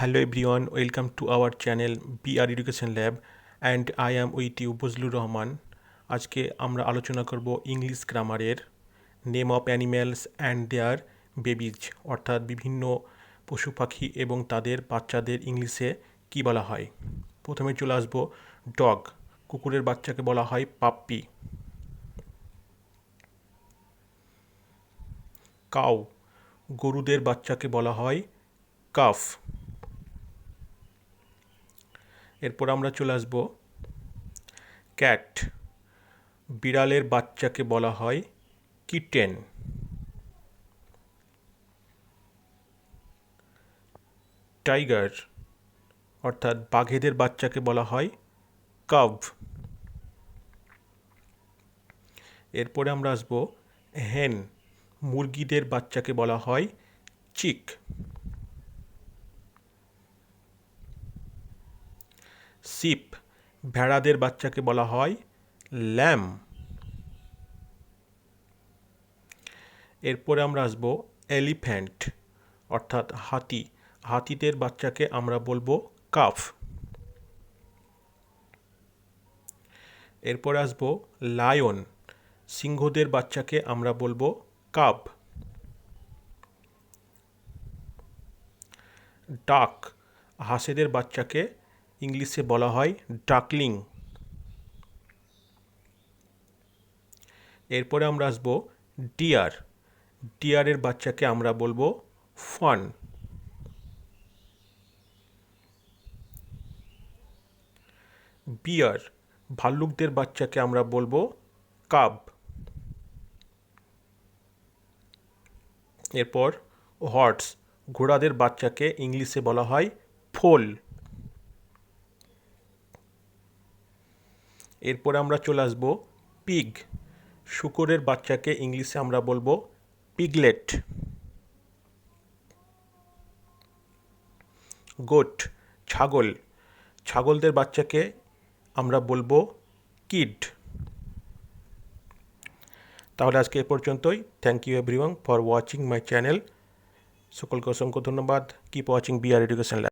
Hello everyone, welcome to our channel BR Education Lab and I am with you Bazlur Rahman. আজকে আমরা আলোচনা করব English গ্রামারের name of animals and their babies, অর্থাৎ বিভিন্ন পশু পাখি এবং তাদের বাচ্চাদের ইংলিশে কি বলা হয়। প্রথমে চলে আসব ডগ, কুকুরের বাচ্চাকে বলা হয় পাপ্পি। কাউ, গরুদের বাচ্চাকে বলা হয় কাফ। এরপর আমরা চলে আসব ক্যাট, বিড়ালের বাচ্চাকে বলা হয় কিটেন। টাইগার অর্থাৎ বাঘেদের বাচ্চাকে বলা হয় কাভ। এরপরে আমরা আসব হেন, মুরগিদের বাচ্চাকে বলা হয় চিক। শিপ, ভেড়াদের বাচ্চাকে বলা হয় ল্যাম। এরপরে আমরা আসব এলিফ্যান্ট অর্থাৎ হাতি, হাতিদের বাচ্চাকে আমরা বলবো কাফ। এরপরে আসব লায়ন, সিংহদের বাচ্চাকে আমরা বলবো কাব। ডাক, হাঁসেদের বাচ্চাকে ইংলিশে বলা হয় ডাকলিং। এরপরে আমরা আসব ডিয়ার, ডিয়ারের বাচ্চাকে আমরা বলবো ফান। বিয়ার, ভাল্লুকদের বাচ্চাকে আমরা বলবো কাব। এরপর হর্স, ঘোড়াদের বাচ্চাকে ইংলিশে বলা হয় ফোল। এরপর আমরা চলে আসব পিগ, শূকরের বাচ্চাকে ইংলিশে আমরা বলবো পিগলেট। গোট, ছাগল, ছাগলদের বাচ্চাকে আমরা বলবো কিড। তাহলে আজকে এ পর্যন্তই। Thank you everyone for watching my channel. সকলকে অসংখ্য ধন্যবাদ। Keep watching BR education lab.